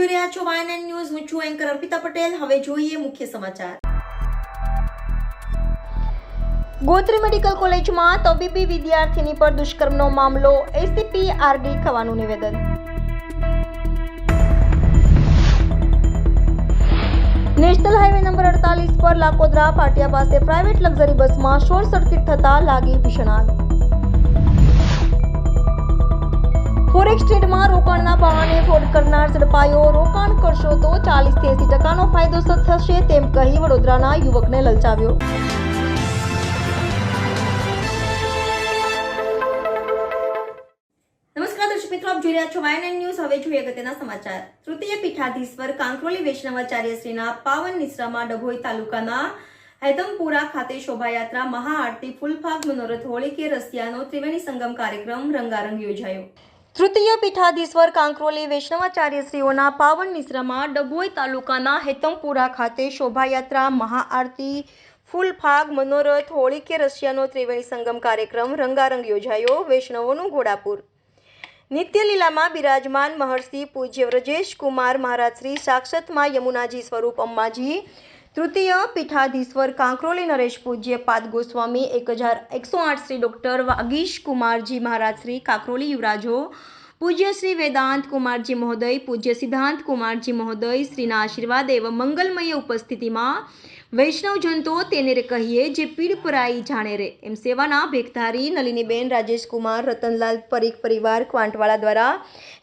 જોઈ રહ્યા છો YNN ન્યૂઝ. હું છું એન્કર અર્પિતા પટેલ. હવે જોઈએ મુખ્ય સમાચાર. ગોત્રી મેડિકલ કોલેજમાં તબીબી વિદ્યાર્થીની પર દુષ્કર્મનો મામલો, એસીપી આરડી ખવાનું નિવેદન. નેશનલ હાઈવે નંબર 48 પર લાકોદરા પાટિયા પાસે પ્રાઇવેટ લક્ઝરી બસમાં શોર્ટ સર્કિટ થતા લાગી ભીષણ આગ. ફોરેક્સ ટ્રેડમાં રોકાણના બહાને ફ્રોડ કરનાર ઝડપાયો. રોકાણ કરશો તો 40 થી 80% ફાયદો થશે તેમ કહી વડોદરાના યુવકને લલચાવ્યો. નમસ્કાર દર્શક મિત્રો, આપ જોઈ રહ્યા છો YNN ન્યૂઝ. હવે જોઈએ અગત્યના સમાચાર. તૃતીય પીઠાધીશ્વર કાંકરોલી વૈષ્ણવાચાર્ય શ્રીના પાવન નિશ્રામાં ડભોઈ તાલુકાના હેતમપુરા ખાતે શોભાયાત્રા, મહાઆરતી, ફૂલફાગ, મનોરથ, હોળી કે રસિયાનો ત્રિવેણી સંગમ કાર્યક્રમ રંગારંગ યોજાયો. તૃતીય પીઠાધીશ્વર કાંકરોલી વૈષ્ણવાચાર્ય શ્રીઓના પાવન નિશ્રામાં ડભોઈ તાલુકાના હેતમપુરા ખાતે શોભાયાત્રા, મહાઆરતી, ફૂલફાગ, મનોરથ, હોળી કે રસિયાનો ત્રિવેણી સંગમ કાર્યક્રમ રંગારંગ યોજાયો. વૈષ્ણવોનું ઘોડાપુર. નિત્ય લીલામાં બિરાજમાન મહર્ષિ પૂજ્ય વ્રજેશ કુમાર મહારાજ શ્રી સાક્ષાત માં યમુનાજી સ્વરૂપ અંબાજી, તૃતીય પીઠાધીશ્વર કાંકરોલી નરેશ પૂજ્ય પાદ ગોસ્વામી 1108 શ્રી ડોક્ટર વાગીશ કુમારજી મહારાજ શ્રી કાંકરોલી યુવરાજો, પૂજ્ય શ્રી વેદાંત કુમારજી મહોદય, પૂજ્ય સિદ્ધાંત કુમારજી મહોદય શ્રીના આશીર્વાદ એવં મંગલમય ઉપસ્થિતિમાં વૈષ્ણવજન તો તેને રે કહીએ જે પીડ પરાઈ જાણે રે એમ સેવાના ભેખધારી નલિનીબેન રાજેશકુમાર રતનલાલ પરીખ પરિવાર ક્વાંટવાળા દ્વારા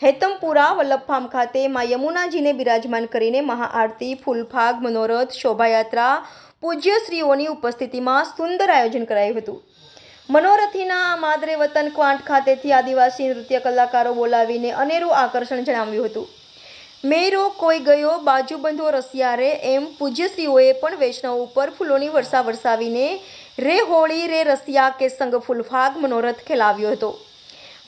હેતમપુરા વલ્લભધામ ખાતે મા યમુનાજીને બિરાજમાન કરીને મહાઆરતી, ફૂલફાગ, મનોરથ, શોભાયાત્રા પૂજ્યશ્રીઓની ઉપસ્થિતિમાં સુંદર આયોજન કરાયું હતું. મનોરથીના માદરે વતન ક્વાંટ ખાતેથી આદિવાસી નૃત્ય કલાકારો બોલાવીને અનેરું આકર્ષણ જણાવ્યું હતું. મેરો કોઈ ગયો બાજુબંધો રસિયા રે એમ પૂજ્યશ્રીઓએ પણ વૈષ્ણવ ઉપર ફૂલોની વર્ષા વરસાવીને રે હોળી રે રસિયા કે સંગ ફૂલફાગ મનોરથ ખેલાવ્યો હતો.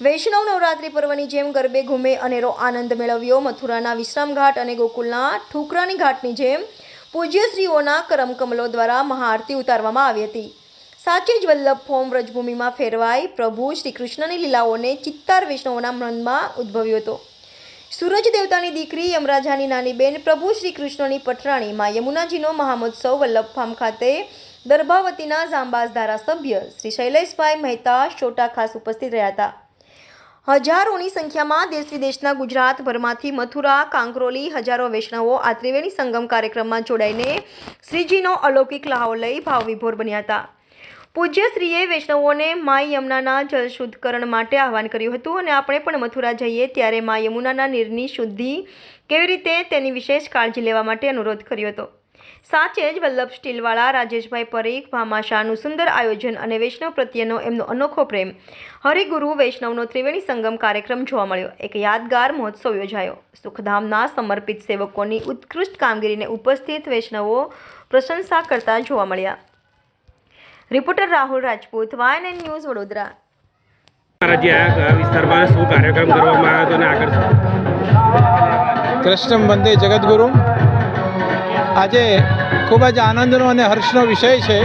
વૈષ્ણવ નવરાત્રિ પર્વની જેમ ગરબે ઘૂમે અનેરો આનંદ મેળવ્યો. મથુરાના વિશ્રામ ઘાટ અને ગોકુલના ઠુકરાની ઘાટની જેમ પૂજ્યશ્રીઓના કરમકમલો દ્વારા મહાઆરતી ઉતારવામાં આવી હતી. સાચે જ વલ્લભ ફોમ વ્રજભૂમિમાં ફેરવાઈ પ્રભુ શ્રી કૃષ્ણની લીલાઓને ચિત્તાર વૈષ્ણવોના મનમાં ઉદ્ભવ્યો હતો. સૂરજ દેવતાની દીકરી યમરાજાની નાની બેન પ્રભુ શ્રી કૃષ્ણની પટરાણી માં યમુનાજીનો મહામહોત્સવ વલ્લભધામ ખાતે દર્ભાવતીના જાંબાઝ ધારાસભ્ય શ્રી શૈલેષભાઈ મહેતા શોટા ખાસ ઉપસ્થિત રહ્યા હતા. હજારોની સંખ્યામાં દેશ વિદેશના ગુજરાતભરમાંથી મથુરા, કાંકરોલી હજારો વૈષ્ણવો આ ત્રિવેણી સંગમ કાર્યક્રમમાં જોડાઈને શ્રીજીનો અલૌકિક લહાવો લઈ ભાવવિભોર બન્યા હતા. પૂજ્યશ્રીએ વૈષ્ણવોને માઈ યમુનાના જળ શુદ્ધકરણ માટે આહવાન કર્યું હતું અને આપણે પણ મથુરા જઈએ ત્યારે મા યમુનાના નીરની શુદ્ધિ કેવી રીતે તેની વિશેષ કાળજી લેવા માટે અનુરોધ કર્યો હતો. સાચે જ વલ્લભ સ્ટીલવાળા રાજેશભાઈ પરીખ ભામાશાનું સુંદર આયોજન અને વૈષ્ણવ પ્રત્યેનો એમનો અનોખો પ્રેમ, હરિગુરુ વૈષ્ણવનો ત્રિવેણી સંગમ કાર્યક્રમ જોવા મળ્યો. એક યાદગાર મહોત્સવ યોજાયો. સુખધામના સમર્પિત સેવકોની ઉત્કૃષ્ટ કામગીરીને ઉપસ્થિત વૈષ્ણવો પ્રશંસા કરતા જોવા મળ્યા. Reporter Rahul Rajput, YNN news, Vadodara. વિસ્તારમાં શું કાર્યક્રમ કરવામાં આવ્યો હતો અને આગળ કૃષ્ણ વંદે જગદગુરુ. આજે ખૂબ જ આનંદનો અને હર્ષનો વિષય છે.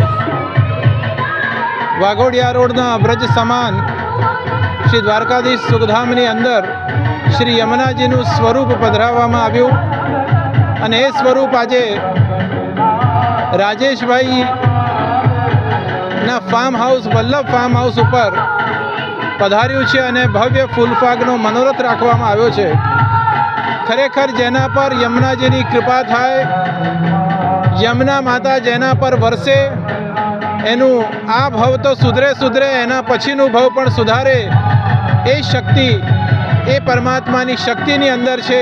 વાઘોડિયા રોડના બ્રજ સમાન શ્રી દ્વારકાધીશ સુખધામની અંદર શ્રી યમુનાજીનું સ્વરૂપ પધરાવવામાં આવ્યું અને એ સ્વરૂપ આજે રાજેશભાઈ ના farm house Vallabh farm house ઉપર પધાર્યું છે અને ભવ્ય ફૂલફાગનો મનોરથ રાખવામાં આવ્યો છે. ખરેખર જેના પર યમુનાજીની કૃપા થાય, યમુના માતા જેના પર વરસે એનું આ ભવ તો સુધરે એના પછીનું ભવ પણ સુધારે. એ શક્તિ એ પરમાત્માની શક્તિની અંદર છે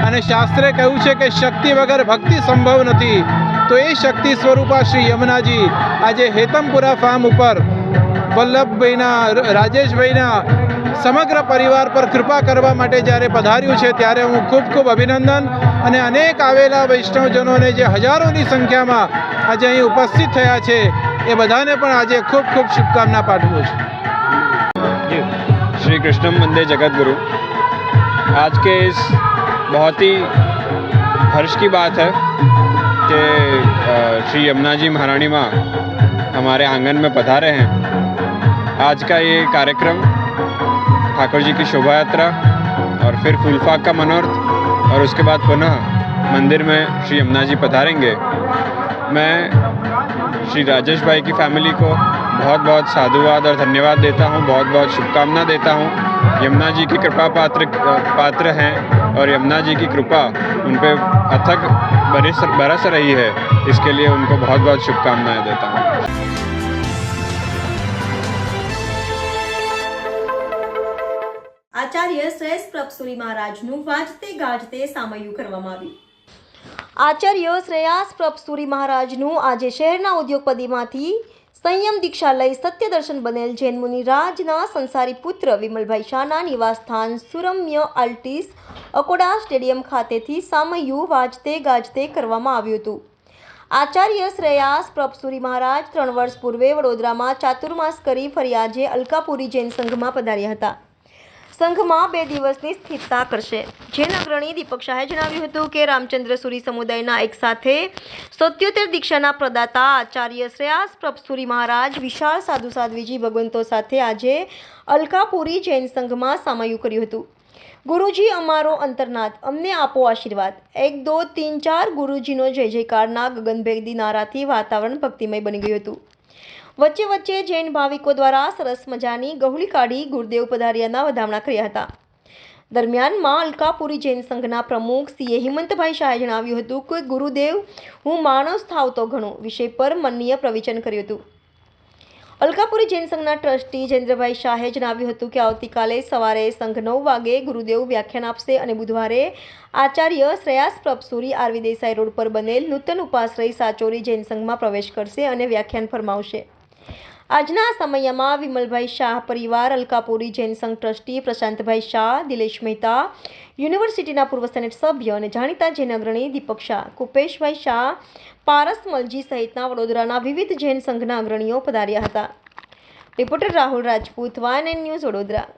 અને શાસ્ત્રે કહ્યું છે કે શક્તિ વગર ભક્તિ સંભવ નથી. તો એ શક્તિ સ્વરૂપા શ્રી યમુનાજી આજે હેતમપુરા ફાર્મ ઉપર વલ્લભભાઈના રાજેશભાઈના સમગ્ર પરિવાર પર કૃપા કરવા માટે જ્યારે પધાર્યું છે ત્યારે હું ખૂબ અભિનંદન અને અનેક આવેલા વૈષ્ણવજનોને જે હજારોની સંખ્યામાં આજે અહીં ઉપસ્થિત થયા છે એ બધાને પણ આજે ખૂબ શુભકામના પાઠવું છું. श्री कृष्णम वंदे जगतगुरु. आज के इस बहुत ही हर्ष की बात है कि श्री यमुना जी महारानी माँ हमारे आंगन में पधारे हैं. आज का ये कार्यक्रम ठाकुर जी की शोभा यात्रा और फिर फूलफाग का मनोरथ और उसके बाद पुनः मंदिर में श्री यमुना जी पधारेंगे। मैं श्री राजेश भाई की फैमिली को बहुत बहुत साधुवाद और धन्यवाद देता हूँ, बहुत बहुत शुभकामना देता हूँ। यमुना जी की कृपा पात्र हैं और यमुना जी की कृपा उन पर अथक बरस रही है, इसके लिए उनको बहुत बहुत शुभकामनाएं देता हूँ। આચાર્ય શ્રેષ્ઠ પ્રભસુરી મહારાજનું વાજતે ગાજતે સામયું કરવામાં આવ્યું। આચાર્ય શ્રેયાસ પ્રભસુરી મહારાજનું આજે શહેરના ઉદ્યોગપતિમાંથી સંયમ દીક્ષા લઈ સત્ય દર્શન બનેલ જૈન મુનિ રાજના સંસારી પુત્ર વિમલભાઈ શાહના નિવાસસ્થાન સુરમ્ય આલ્ટીસ અકોડા સ્ટેડિયમ ખાતેથી સામયું વાજતે ગાજતે કરવામાં આવ્યું હતું। આચાર્ય શ્રેયાસ પ્રભસુરી મહારાજ 3 વર્ષ પૂર્વે વડોદરામાં ચાતુર્માસ કરી ફરી આજે અલકાપુરી જૈન સંઘમાં પધાર્યા હતા। સંઘમાં 2 દિવસની સ્થિરતા કરશે। જૈન અગ્રણી દીપક શાહે જણાવ્યું હતું કે રામચંદ્ર સુરી સમુદાયના એક સાથે 77 દીક્ષાના પ્રદાતા આચાર્ય શ્રેયાસ પ્રભસુરી મહારાજ વિશાળ સાધુ સાધ્વીજી ભગવંતો સાથે આજે અલકાપુરી જૈન સંઘમાં સામયું કર્યું હતું। ગુરુજી અમારો અંતરનાથ, અમને આપો આશીર્વાદ। 1 2 3 4 ગુરુજીનો જય જયકારના ગગનભેદી નારાથી વાતાવરણ ભક્તિમય બની ગયું હતું। વચ્ચે વચ્ચે જૈન ભાવિકો દ્વારા સરસ મજાની ગહુલી કાઢી ગુરુદેવ પધાર્યાના વધામણા કર્યા હતા। દરમિયાનમાં અલકાપુરી જૈન સંઘના પ્રમુખ સીએ હિમંતભાઈ શાહે જણાવ્યું હતું કે ગુરુદેવ હું માણસ થાવ તો ઘણું વિષય પર મનનીય પ્રવચન કર્યું હતું। અલકાપુરી જૈન સંઘના ટ્રસ્ટી જયેન્દ્રભાઈ શાહે જણાવ્યું હતું કે આવતીકાલે સવારે સંઘ 9 વાગે ગુરુદેવ વ્યાખ્યાન આપશે અને બુધવારે આચાર્ય શ્રેયાસ પ્રભસુરી આરવી દેસાઈ રોડ પર બનેલ નૂતન ઉપાશ્રય સાચોરી જૈન સંઘમાં પ્રવેશ કરશે અને વ્યાખ્યાન ફરમાવશે। આજના સમયમાં વિમલભાઈ શાહ પરિવાર, અલકાપુરી જૈન સંઘ ટ્રસ્ટી પ્રશાંતભાઈ શાહ, દિલેશ મહેતા, યુનિવર્સિટીના પૂર્વ સેનેટ સભ્ય અને જાણીતા જૈન અગ્રણી દીપક શાહ, કુપેશભાઈ શાહ, પારસ મલજી સહિતના વડોદરાના વિવિધ જૈન સંઘના અગ્રણીઓ પધાર્યા હતા। Reporter Rahul Rajput, YNN news, Vadodara.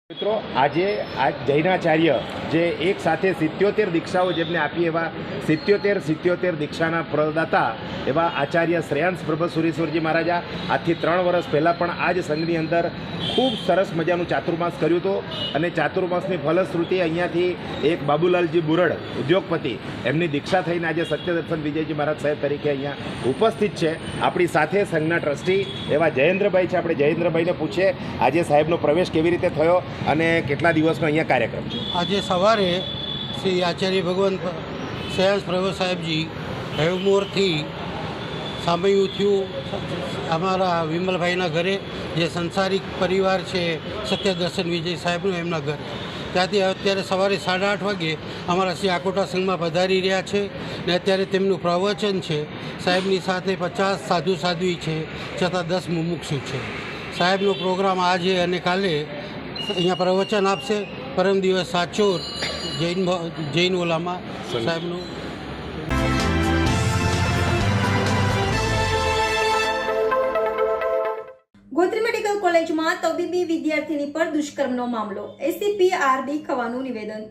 મિત્રો, આજે જૈનાચાર્ય જે એક સાથે 77 દીક્ષાઓ જેમને આપી એવા 77 દીક્ષાના પ્રદાતા એવા આચાર્ય શ્રેયાંશ પ્રભસુરીશ્વરજી મહારાજા આજથી 3 વર્ષ પહેલાં પણ આ જ સંઘની અંદર ખૂબ સરસ મજાનું ચાતુર્માસ કર્યું હતું અને ચાતુર્માસની ફલશ્રુતિ અહીંયાથી એક બાબુલાલજી બુરડ ઉદ્યોગપતિ એમની દીક્ષા થઈને આજે સત્યદર્શન વિજયજી મહારાજ સાહેબ તરીકે અહીંયા ઉપસ્થિત છે। આપણી સાથે સંઘના ટ્રસ્ટી એવા જયેન્દ્રભાઈ છે, આપણે જયેન્દ્રભાઈને પૂછીએ આજે સાહેબનો પ્રવેશ કેવી રીતે થયો અને કેટલા દિવસનો અહીંયા કાર્યક્રમ છે। આજે સવારે શ્રી આચાર્ય ભગવાન શ્રેયાંશ પ્રભુ સાહેબજી હેવમોરથી સામયું થયું અમારા વિમલભાઈના ઘરે, જે સંસારિક પરિવાર છે સત્યદર્શન વિજય સાહેબનું, એમના ઘરે। ત્યાંથી અત્યારે સવારે 8:30 વાગે અમારા શ્રી આકોટા સંઘમાં પધારી રહ્યા છે ને અત્યારે તેમનું પ્રવચન છે। સાહેબની સાથે 50 સાધુ સાધ્વી છે, છતાં 10 મુમુક્ષુ છે। સાહેબનો પ્રોગ્રામ આજે અને કાલે અહીંયા પ્રવચન આપશે। પરમ દિવસ સાચોર જૈન ઓલામાં સાહેબનું। ગોત્રી મેડિકલ કોલેજમાં તબીબી વિદ્યાર્થીની પર દુષ્કર્મનો મામલો, એસીપી આરડી ખવાનું નિવેદન।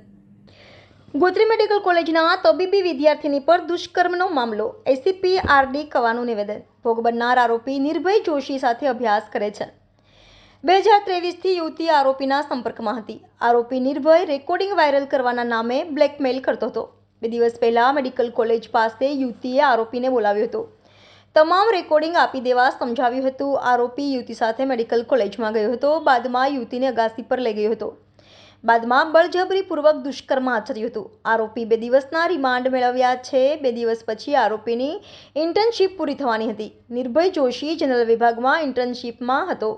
ગોત્રી મેડિકલ કોલેજના તબીબી વિદ્યાર્થીની પર દુષ્કર્મનો મામલો, એસીપી આરડી ખવાનું નિવેદન। ભોગ બનનાર આરોપી નિર્ભય જોશી સાથે અભ્યાસ કરે છે। 2023થી યુવતી આરોપીના સંપર્કમાં હતી। આરોપી નિર્ભય રેકોર્ડિંગ વાયરલ કરવાના નામે બ્લેકમેલ કરતો હતો। 2 દિવસ પહેલા મેડિકલ કોલેજ પાસે યુવતીએ આરોપીને બોલાવ્યો હતો, તમામ રેકોર્ડિંગ આપી દેવા સમજાવ્યું હતું। આરોપી યુવતી સાથે મેડિકલ કોલેજમાં ગયો હતો, બાદમાં યુવતીને અગાસી પર લઈ ગયો હતો, બાદમાં બળજબરીપૂર્વક દુષ્કર્મ આચર્યું હતું। આરોપી 2 દિવસના રિમાન્ડ મેળવ્યા છે। 2 દિવસ પછી આરોપીની ઇન્ટર્નશીપ પૂરી થવાની હતી। નિર્ભય જોશી જનરલ વિભાગમાં ઇન્ટર્નશીપમાં હતો।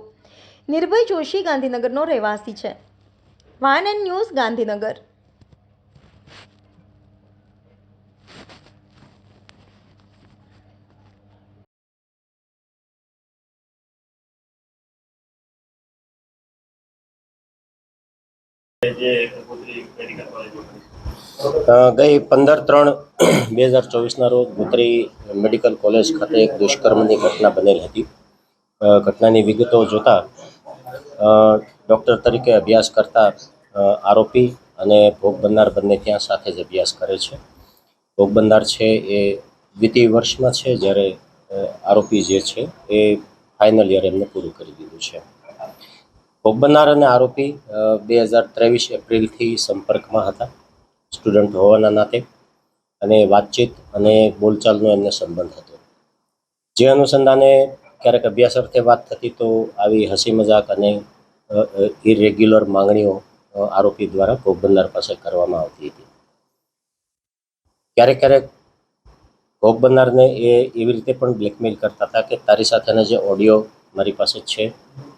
નિર્ભય જોશી ગાંધીનગરનો રહેવાસી છે। YNN news, Gandhinagar. ગઈ 15/3/2024ના રોજ ગોત્રી મેડિકલ કોલેજ ખાતે એક દુષ્કર્મની ઘટના બનેલ હતી। ઘટનાની વિગતો જોતા ડૉક્ટર તરીકે અભ્યાસ કરતા આરોપી અને ભોગ બનનાર બંને ત્યાં સાથે જ અભ્યાસ કરે છે। ભોગ બનનાર છે એ દ્વિતીય વર્ષમાં છે, જ્યારે આરોપી જે છે એ ફાઇનલ યર એમને પૂરું કરી દીધું છે. ભોગ બનનાર અને આરોપી 2023 એપ્રિલથી સંપર્કમાં હતા, સ્ટુડન્ટ હોવાના નાતે, અને વાતચીત અને બોલચાલનો એમને સંબંધ હતો. જે અનુસંધાને ક્યારેક અભ્યાસ અર્થે વાત થતી તો આવી હસી મજાક અને ઇરેગ્યુલર માંગણીઓ આરોપી દ્વારા ભોગ બનનાર પાસે કરવામાં આવતી હતી. ક્યારેક ભોગ બનનારને એ એવી રીતે પણ બ્લેકમેલ કરતા હતા કે તારી સાથેના જે ઓડિયો મારી પાસે છે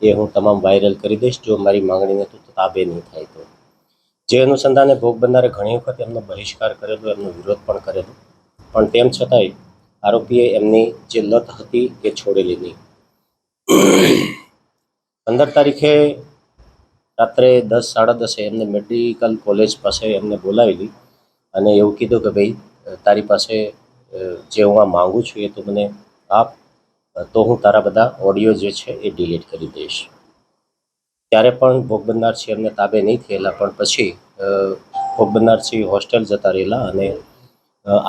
એ હું તમામ વાયરલ કરી દઈશ જો મારી માંગણીને તું તાબે નહીં થાય તો. જે અનુસંધાને ભોગ બનનારે ઘણી વખત એમનો બહિષ્કાર કરેલો, એમનો વિરોધ પણ કરેલો, પણ તેમ છતાંય આરોપીએ એમની જે લત હતી એ છોડેલી નહીં. 15 તારીખે રાત્રે 10-10:30 એમને મેડિકલ કોલેજ પાસે એમને બોલાવેલી અને એવું કીધું કે ભાઈ તારી પાસે જે હું આ માગું છું એ તું મને આપ, તો હું તારા બધા ઓડિયો જે છે એ ડિલીટ કરી દઈશ. ત્યારે પણ ભોગ બનનાર છે એમને તાબે નહીં થયેલા, પણ પછી ભોગ બનનાર છે હોસ્ટેલ જતા રહેલા અને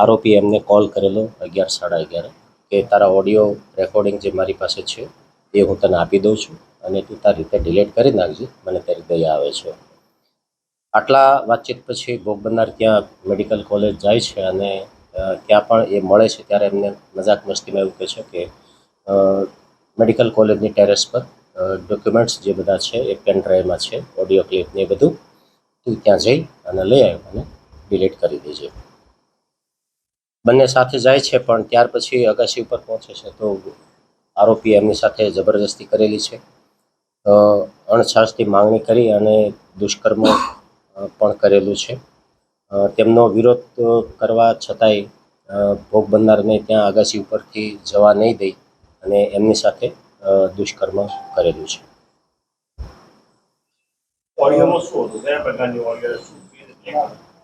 આરોપીએ એમને કોલ કરેલો 11-11:30 કે તારા ઓડિયો રેકોર્ડિંગ જે મારી પાસે છે એ હું તને આપી દઉં છું અને તું તારી રીતે ડિલીટ કરી નાખજે, મને તારી દયા આવે છે. આટલા વાતચીત પછી ભોગ બનનાર ત્યાં મેડિકલ કોલેજ જાય છે અને ત્યાં પણ એ મળે છે. ત્યારે એમને મજાક મસ્તીમાં એવું કહે છે કે મેડિકલ કોલેજની ટેરેસ પર ડોક્યુમેન્ટ્સ જે બધા છે એ પેન ડ્રાઈવમાં છે, ઓડિયો ક્લિપ ને એ બધું તું ત્યાં જઈ અને લઈ આવ્યો અને ડિલીટ કરી દેજે. બંને સાથે જાય છે, પણ ત્યાર પછી અગાસી ઉપર પહોંચે છે તો આરોપીએ એમની સાથે જબરજસ્તી કરેલી છે, અણછાશથી માંગણી કરી અને દુષ્કર્મ પણ કરેલું છે. તેમનો વિરોધ કરવા છતાંય ભોગ બનનારને ત્યાં અગાસી ઉપરથી જવા નહીં દઈ અને એમની સાથે દુષ્કર્મ કરેલું છે.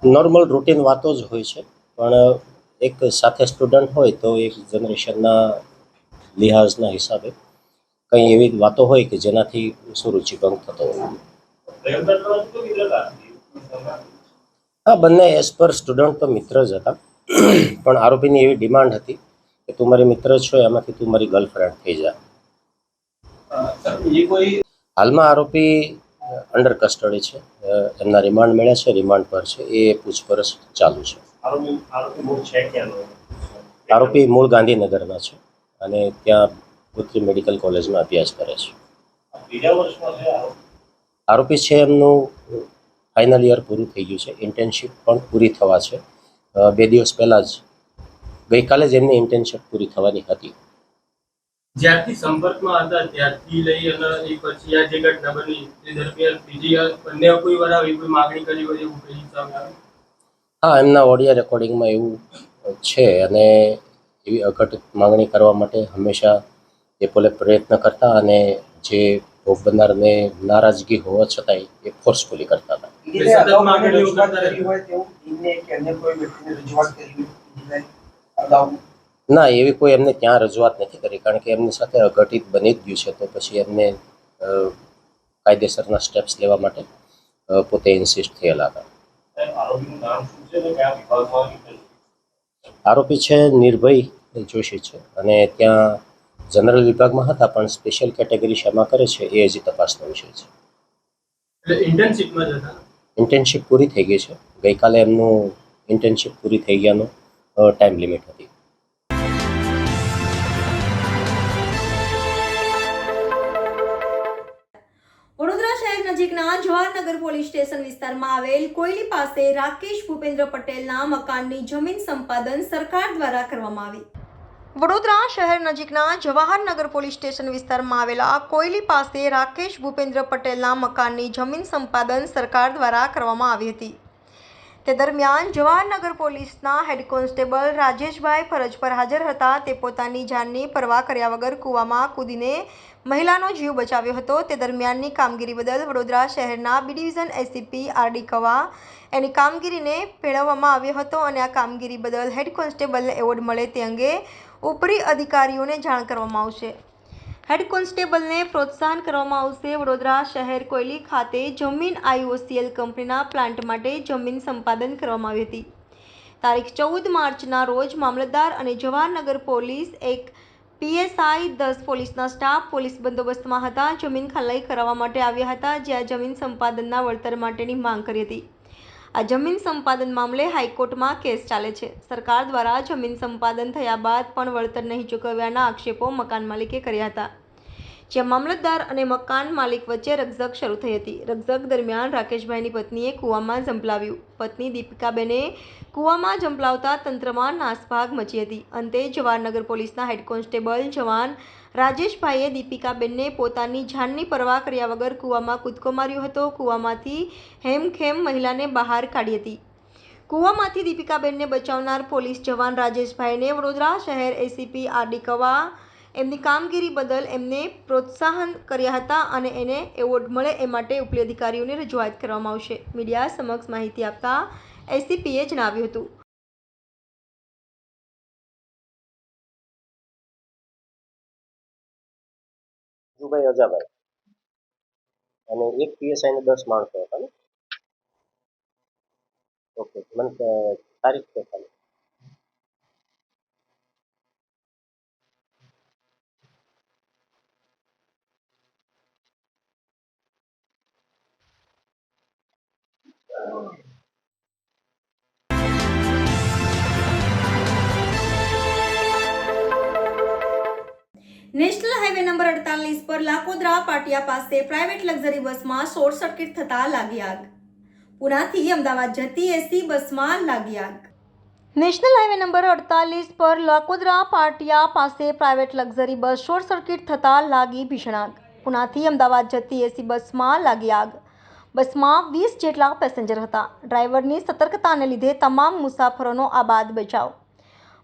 નોર્મલ રૂટીન વાતો જ હોય છે, પણ એક સાથે સ્ટુડન્ટ હોય તો એક જનરેશનના લિહાઝના હિસાબે કંઈ એવી વાતો હોય કે જેનાથી સુરુચિભંગ થતો હોય. હા, બંને એઝ પર સ્ટુડન્ટ તો મિત્ર જ હતા, પણ આરોપીની એવી ડિમાન્ડ હતી કે તું મારી મિત્ર છો, એમાંથી તું મારી ગર્લફ્રેન્ડ થઈ જા. હાલમાં આરોપી અંડર કસ્ટડી છે, એમના રિમાન્ડ મળ્યા છે, રિમાન્ડ પર છે, એ પૂછપરછ ચાલુ છે. આરોપી મૂળ ગાંધીનગરના છે અને ત્યાં પુત્રી મેડિકલ કોલેજમાં અભ્યાસ કરે છે. આરોપી છે એમનું ફાઇનલ યર પૂરું થઈ ગયું છે, ઇન્ટર્નશીપ પણ પૂરી થવા છે. 2 દિવસ પહેલાં જ ગઈકાલે જ એમની ઇન્ટર્નશીપ પૂરી થવાની હતી. જ્યારથી સંપર્કમાં હતા ત્યારથી લઈ અને એ પછી આ જે ઘટના બની તે દરમિયાન બીજી બંને કોઈ વાર આવી કોઈ માગણી કરી હોય એવું કઈ સામે આવ્યું? હા, એમના ઓડિયો રેકોર્ડિંગમાં એવું છે અને એવી અઘટિત માંગણી કરવા માટે હંમેશા એ પોતે પ્રયત્ન કરતા અને જે ભોગ બનનારને નારાજગી હોવા છતાંય એ ફોર્સફુલી કરતા હતા. ના, એવી કોઈ એમને ત્યાં રજૂઆત નથી કરી, કારણ કે એમની સાથે અઘટિત બની જ ગયું છે, તો પછી એમને કાયદેસરના સ્ટેપ્સ લેવા માટે પોતે ઇન્સિસ્ટ થયેલા હતા. આરોપી છે નિર્ભય જોશી છે અને ત્યાં જનરલ વિભાગમાં હતા, પણ સ્પેશિયલ કેટેગરી શેમાં કરે છે એ હજી તપાસનો વિષય છે. ઇન્ટર્નશીપ પૂરી થઈ ગઈ છે, ગઈકાલે એમનું ઇન્ટર્નશીપ પૂરી થઈ ગયાનો ટાઈમ લિમિટ હતી. વડોદરા શહેર નજીકના જવાહરનગર પોલીસ સ્ટેશન વિસ્તારમાં આવેલ કોયલી પાસે રાકેશ ભૂપેન્દ્ર પટેલના મકાનની જમીન સંપાદન સરકાર દ્વારા કરવામાં આવી. વડોદરા શહેર નજીકના જવાહરનગર પોલીસ સ્ટેશન વિસ્તારમાં આવેલા કોયલી પાસે રાકેશ ભૂપેન્દ્ર પટેલના મકાનની જમીન સંપાદન સરકાર દ્વારા કરવામાં આવી હતી. તે દરમિયાન જવાહરનગર પોલીસના હેડ કોન્સ્ટેબલ રાજેશભાઈ ફરજ પર હાજર હતા. તે પોતાની જાનની પરવા કર્યા વગર કૂવામાં કૂદીને મહિલાનો જીવ બચાવ્યો હતો. તે દરમિયાનની કામગીરી બદલ વડોદરા શહેરના બી ડિવિઝન એસીપી આર.ડી. કવા એની કામગીરીને બિરદાવવામાં આવ્યો હતો અને આ કામગીરી બદલ હેડ કોન્સ્ટેબલને એવોર્ડ મળે તે અંગે ઉપરી અધિકારીઓને જાણ કરવામાં આવશે. હેડ કોન્સ્ટેબલને પ્રોત્સાહન કરવામાં આવશે. વડોદરા શહેર કોયલી ખાતે જમીન IOCL કંપનીના પ્લાન્ટ માટે જમીન સંપાદન કરવામાં આવી હતી. તારીખ 14 માર્ચના રોજ મામલતદાર અને જવાહરનગર પોલીસ એક PSI 10 પોલીસના સ્ટાફ પોલીસ બંદોબસ્તમાં હતા. જમીન ખલાઈ કરાવવા માટે આવ્યા હતા, જ્યાં જમીન સંપાદનના વળતર માટેની માંગ કરી હતી. આ જમીન સંપાદન મામલે હાઈકોર્ટમાં કેસ ચાલે છે. સરકાર દ્વારા જમીન સંપાદન થયા બાદ પણ વળતર નહીં ચૂકવ્યાના આક્ષેપો મકાન માલિકે કર્યા હતા, જ્યાં મામલતદાર અને મકાન માલિક વચ્ચે રકઝક શરૂ થઈ હતી. રકઝક દરમિયાન રાકેશભાઈની પત્નીએ કૂવામાં ઝંપલાવ્યું. પત્ની દીપિકાબેને કૂવામાં ઝંપલાવતા તંત્રમાં નાસભાગ મચી હતી. અંતે જવાહરનગર પોલીસના હેડ કોન્સ્ટેબલ જવાન રાજેશભાઈએ દીપિકાબેનને પોતાની જાનની પરવા કર્યા વગર કૂવામાં કૂદકો માર્યો હતો. કૂવામાંથી હેમખેમ મહિલાને બહાર કાઢી હતી. કૂવામાંથી દીપિકાબેનને બચાવનાર પોલીસ જવાન રાજેશભાઈને વડોદરા શહેર ACP RD કવા એમની કામગીરી બદલ એમને પ્રોત્સાહન કર્યા હતા અને એને એવોર્ડ મળે એ માટે ઉપલી અધિકારીઓને રજૂઆત કરવામાં આવશે. મીડિયા સમક્ષ માહિતી આપતા ACPએ જણાવ્યું હતું. ભાઈ અજાભાઈ અને એક PSI ને 10 માણસો હતા ને. ઓકે, મને તારીખ છે ખાલી. નેશનલ હાઈવે નંબર 48 પર લાકોદરા પાટિયા પાસે પ્રાઇવેટ લક્ઝરી બસમાં શોર્ટ સર્કિટ થતા લાગી આગ. પુનાથી અમદાવાદ જતી એસી બસમાં લાગી આગ. નેશનલ હાઈવે નંબર 48 પર લાકોદરા પાટિયા પાસે private luxury bus short circuit થતા લાગી ભીષણ આગ. પુનાથી અમદાવાદ જતી એસી બસમાં લાગી આગ. બસમાં 20 જેટલા પેસેન્જર હતા. ડ્રાઈવરની સતર્કતાને લીધે તમામ મુસાફરોનો આબાદ બચાવ.